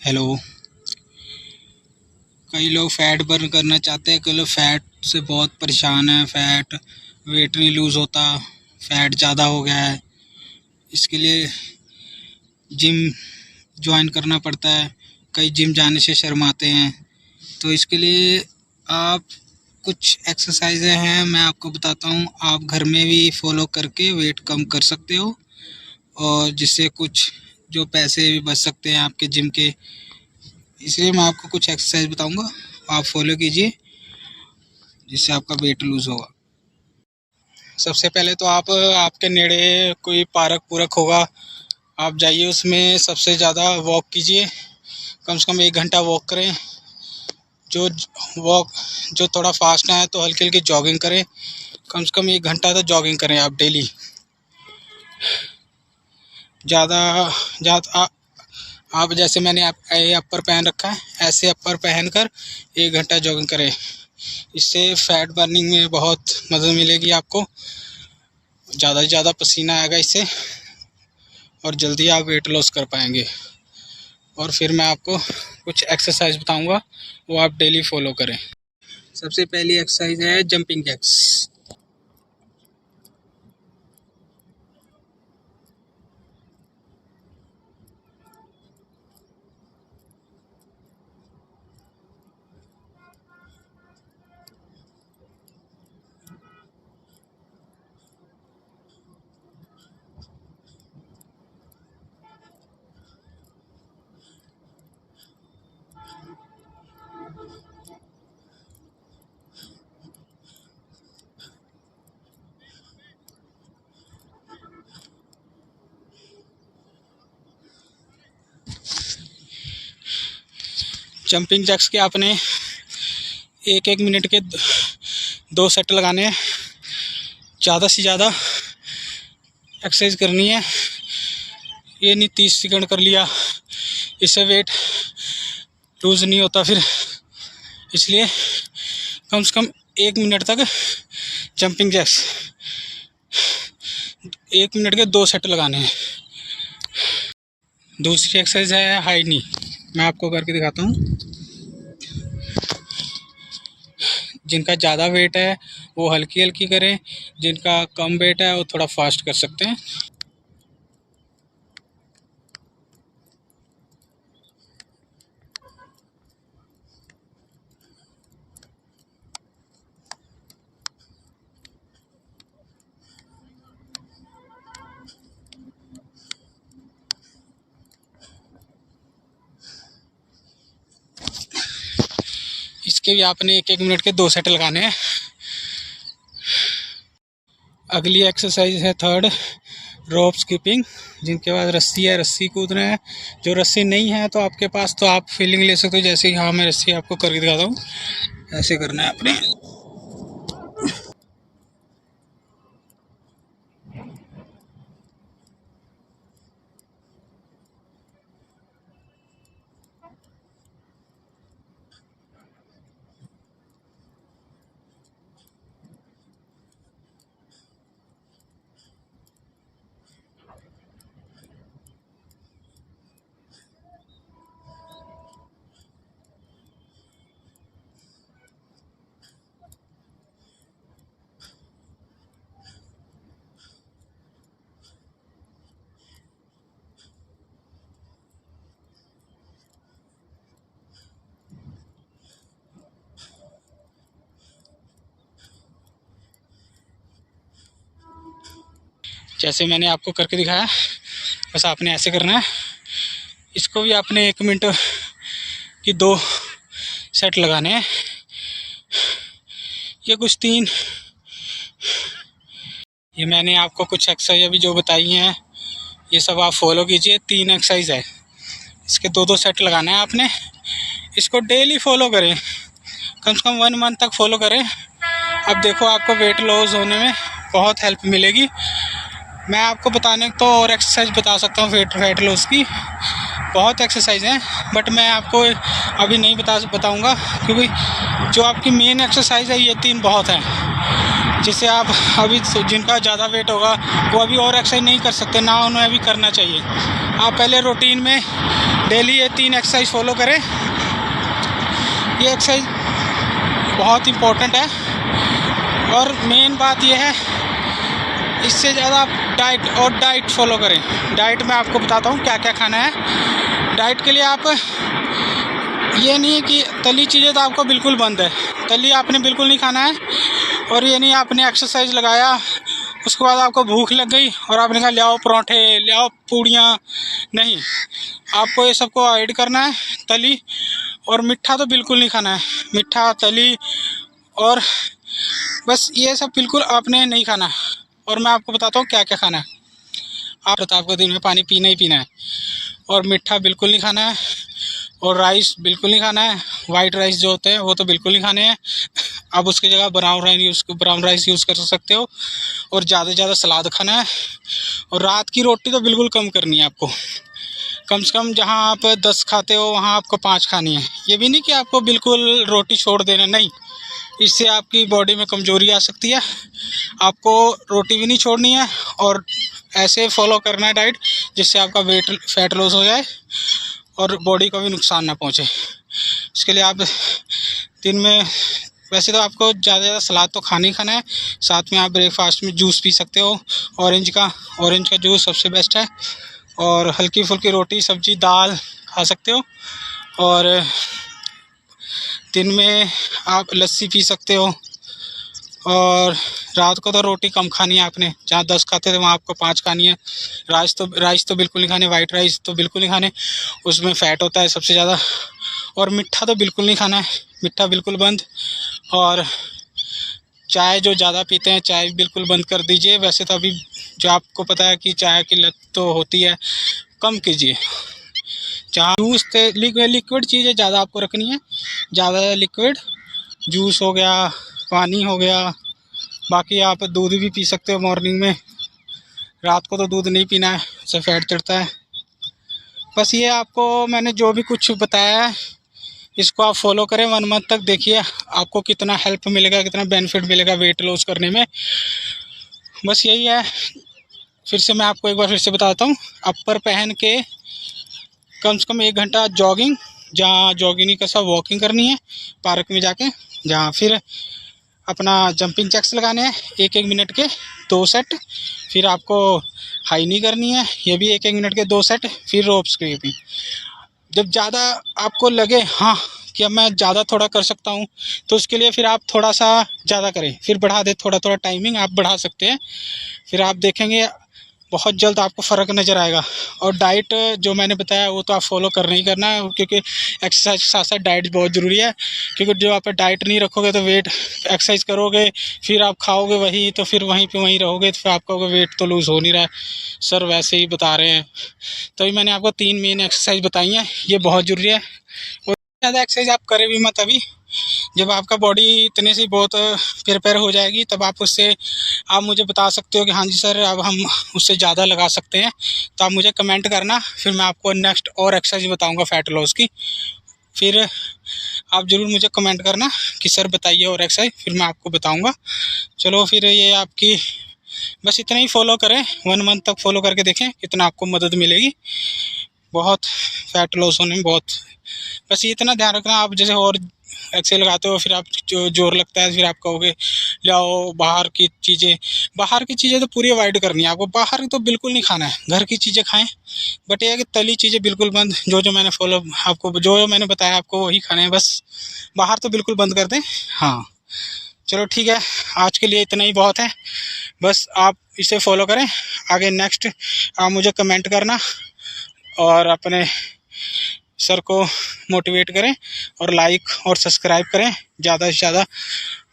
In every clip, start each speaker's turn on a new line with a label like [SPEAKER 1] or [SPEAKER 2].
[SPEAKER 1] Hello. कई लोग fat burn करना चाहते हैं, कई लोग फैट से बहुत परेशान हैं, फैट वेट नहीं लूज़ होता, फैट ज़्यादा हो गया है। इसके लिए जिम ज्वाइन करना पड़ता है। कई जिम जाने से शर्माते हैं, तो इसके लिए आप कुछ एक्सरसाइजें हैं, मैं आपको बताता हूँ। आप घर में भी फॉलो करके वेट कम कर सकते हो, और जिससे कुछ जो पैसे भी बच सकते हैं आपके जिम के। इसलिए मैं आपको कुछ एक्सरसाइज बताऊंगा, आप फॉलो कीजिए, जिससे आपका वेट लूज़ होगा। सबसे पहले तो आप आपके नेड़े कोई पार्क पूरक होगा, आप जाइए, उसमें सबसे ज़्यादा वॉक कीजिए। कम से कम 1 घंटा वॉक करें। जो वॉक जो थोड़ा फास्ट है तो हल्की हल्की जॉगिंग करें। कम से कम 1 घंटा तो जॉगिंग करें आप डेली। ज़्यादा ज़्यादा आप जैसे मैंने अपर पहन रखा है, ऐसे अपर पहनकर 1 घंटा जॉगिंग करें। इससे फैट बर्निंग में बहुत मदद मिलेगी आपको। ज़्यादा से ज़्यादा पसीना आएगा इससे, और जल्दी आप वेट लॉस कर पाएंगे। और फिर मैं आपको कुछ एक्सरसाइज बताऊंगा, वो आप डेली फॉलो करें। सबसे पहली एक्सरसाइज है जंपिंग जैक्स। जंपिंग जैक्स के आपने 1-1 मिनट के 2 सेट लगाने हैं। ज़्यादा से ज़्यादा एक्सरसाइज करनी है, ये नहीं 30 सेकंड कर लिया, इससे वेट लूज़ नहीं होता फिर। इसलिए कम से कम 1 मिनट तक जंपिंग जैक्स 1 मिनट के 2 सेट लगाने हैं। दूसरी एक्सरसाइज है हाई नी, मैं आपको करके दिखाता हूँ। जिनका ज़्यादा वेट है वो हल्की हल्की करें, जिनका कम वेट है वो थोड़ा फास्ट कर सकते हैं। इसके भी आपने 1-1 मिनट के 2 सेट लगाने हैं। अगली एक्सरसाइज है थर्ड, रोप स्किपिंग। जिनके पास रस्सी है, रस्सी कूदना है। जो रस्सी नहीं है तो आपके पास, तो आप फीलिंग ले सकते हो। जैसे कि हाँ, मैं रस्सी आपको करके दिखाता हूँ, ऐसे करना है आपने। जैसे मैंने आपको करके दिखाया, बस आपने ऐसे करना है। इसको भी आपने 1 मिनट की 2 सेट लगाने हैं। ये मैंने आपको कुछ एक्सरसाइज अभी जो बताई हैं, ये सब आप फॉलो कीजिए। 3 एक्सरसाइज है, इसके 2-2 सेट लगाना है आपने। इसको डेली फॉलो करें, कम से कम 1 मंथ तक फॉलो करें। अब देखो, आपको वेट लॉस होने में बहुत हेल्प मिलेगी। मैं आपको बताने तो और एक्सरसाइज बता सकता हूँ वेट लॉस की, बहुत एक्सरसाइज हैं, बट मैं आपको अभी नहीं बताऊँगा, क्योंकि जो आपकी मेन एक्सरसाइज है ये 3 बहुत हैं। जिससे आप अभी जिनका ज़्यादा वेट होगा वो अभी और एक्सरसाइज नहीं कर सकते, ना उन्हें अभी करना चाहिए। आप पहले रूटीन में डेली ये 3 एक्सरसाइज फॉलो करें। ये एक्सरसाइज बहुत इम्पोर्टेंट है। और मेन बात ये है, इससे ज़्यादा आप डाइट फॉलो करें। डाइट में आपको बताता हूँ क्या क्या खाना है। डाइट के लिए आप, ये नहीं है कि तली चीज़ें तो आपको बिल्कुल बंद है, तली आपने बिल्कुल नहीं खाना है। और ये नहीं आपने एक्सरसाइज लगाया, उसके बाद आपको भूख लग गई और आपने कहा ले आओ पराठे, ले आओ पूड़ियाँ, नहीं, आपको ये सबको अवॉइड करना है। तली और मीठा तो बिल्कुल नहीं खाना है, मीठा, तली और बस ये सब बिल्कुल आपने नहीं खाना है। और मैं आपको बताता हूँ क्या क्या खाना है। आपको दिन में पानी पीना ही पीना है, और मीठा बिल्कुल नहीं खाना है, और राइस बिल्कुल नहीं खाना है। वाइट राइस जो होते हैं वो तो बिल्कुल नहीं खाने हैं। आप उसकी जगह ब्राउन राइस यूज़ कर सकते हो। और ज़्यादा से ज़्यादा सलाद खाना है। और रात की रोटी तो बिल्कुल कम करनी है आपको। कम से कम जहाँ आप 10 खाते हो वहाँ आपको 5 खानी है। ये भी नहीं कि आपको बिल्कुल रोटी छोड़ देना, नहीं, इससे आपकी बॉडी में कमज़ोरी आ सकती है। आपको रोटी भी नहीं छोड़नी है, और ऐसे फॉलो करना है डाइट जिससे आपका फैट लॉस हो जाए और बॉडी को भी नुकसान ना पहुँचे। इसके लिए आप दिन में, वैसे तो आपको ज़्यादा से ज़्यादा सलाद तो खाना ही खाना है। साथ में आप ब्रेकफास्ट में जूस पी सकते हो, ऑरेंज का जूस सबसे बेस्ट है। और हल्की फुल्की रोटी, सब्जी, दाल खा सकते हो। और दिन में आप लस्सी पी सकते हो। और रात को तो रोटी कम खानी है आपने, जहाँ 10 खाते थे वहाँ आपको 5 खानी है। राइस तो बिल्कुल नहीं खाने, वाइट राइस तो बिल्कुल नहीं खाने, उसमें फ़ैट होता है सबसे ज़्यादा। और मीठा तो बिल्कुल नहीं खाना है, मीठा बिल्कुल बंद। और चाय जो ज़्यादा पीते हैं, चाय बिल्कुल बंद कर दीजिए। वैसे तो अभी जो आपको पता है कि चाय की लत तो होती है, कम कीजिए। जहाँ जूस लिक्विड चीज़ें ज़्यादा आपको रखनी है, ज़्यादा लिक्विड, जूस हो गया, पानी हो गया। बाकी आप दूध भी पी सकते हो मॉर्निंग में। रात को तो दूध नहीं पीना है, उससे फैट चढ़ता है। बस ये आपको मैंने जो भी कुछ बताया है, इसको आप फॉलो करें 1 मंथ तक। देखिए आपको कितना हेल्प मिलेगा, कितना बेनिफिट मिलेगा वेट लॉस करने में। बस यही है। फिर से मैं आपको एक बार फिर से बताता हूँ। अपर पहन के कम से कम 1 घंटा जॉगिंग, जहाँ जॉगिंग नहीं कर सब वॉकिंग करनी है पार्क में जाके। जहाँ फिर अपना जंपिंग जैक्स लगाने हैं 1-1 मिनट के 2 सेट। फिर आपको हाई नी करनी है, ये भी 1-1 मिनट के 2 सेट। फिर रोप स्क्वीपिंग। जब ज़्यादा आपको लगे हाँ कि अब मैं ज़्यादा थोड़ा कर सकता हूँ, तो उसके लिए फिर आप थोड़ा सा ज़्यादा करें, फिर बढ़ा दें, थोड़ा थोड़ा टाइमिंग आप बढ़ा सकते हैं। फिर आप देखेंगे बहुत जल्द आपको फ़र्क नज़र आएगा। और डाइट जो मैंने बताया वो तो आप फॉलो करना ही करना है, क्योंकि एक्सरसाइज के साथ साथ डाइट बहुत ज़रूरी है। क्योंकि जो आप डाइट नहीं रखोगे तो एक्सरसाइज करोगे, फिर आप खाओगे वही, तो फिर वहीं पे वहीं रहोगे, तो फिर आपका वेट तो लूज़ हो नहीं रहा है सर, वैसे ही बता रहे हैं। तभी मैंने आपको 3 मेन एक्सरसाइज बताई हैं, ये बहुत ज़रूरी है। और ज़्यादा एक्सरसाइज आप करें भी मत अभी। जब आपका बॉडी इतने से बहुत प्रिपेयर हो जाएगी, तब आप मुझे बता सकते हो कि हाँ जी सर अब हम उससे ज़्यादा लगा सकते हैं। तो आप मुझे कमेंट करना, फिर मैं आपको नेक्स्ट और एक्सरसाइज बताऊंगा फैट लॉस की। फिर आप ज़रूर मुझे कमेंट करना कि सर बताइए और एक्सरसाइज, फिर मैं आपको बताऊंगा। चलो फिर ये आपकी बस इतना ही फॉलो करें, 1 मंथ तक फॉलो करके देखें कितना आपको मदद मिलेगी बहुत फैट लॉस होने में। बहुत बस इतना ध्यान रखना, आप जैसे और एक्सरसाइज लगाते हो फिर आप जोर लगता है, फिर आप कहोगे लाओ बाहर की चीज़ें तो पूरी अवॉइड करनी है आपको। बाहर तो बिल्कुल नहीं खाना है, घर की चीज़ें खाएं। बट ये है कि तली चीज़ें बिल्कुल बंद, जो मैंने जो मैंने बताया आपको वही खाने हैं, बस बाहर तो बिल्कुल बंद कर दें। हाँ चलो ठीक है, आज के लिए इतना ही बहुत है। बस आप इसे फॉलो करें। आगे नेक्स्ट आप मुझे कमेंट करना और अपने सर को मोटिवेट करें, और लाइक और सब्सक्राइब करें, ज़्यादा से ज़्यादा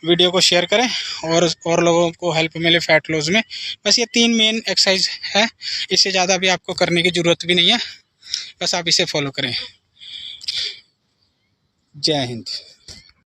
[SPEAKER 1] वीडियो को शेयर करें और लोगों को हेल्प मिले फैट लॉस में। बस ये 3 मेन एक्सरसाइज है, इससे ज़्यादा भी आपको करने की ज़रूरत भी नहीं है, बस आप इसे फॉलो करें। जय हिंद।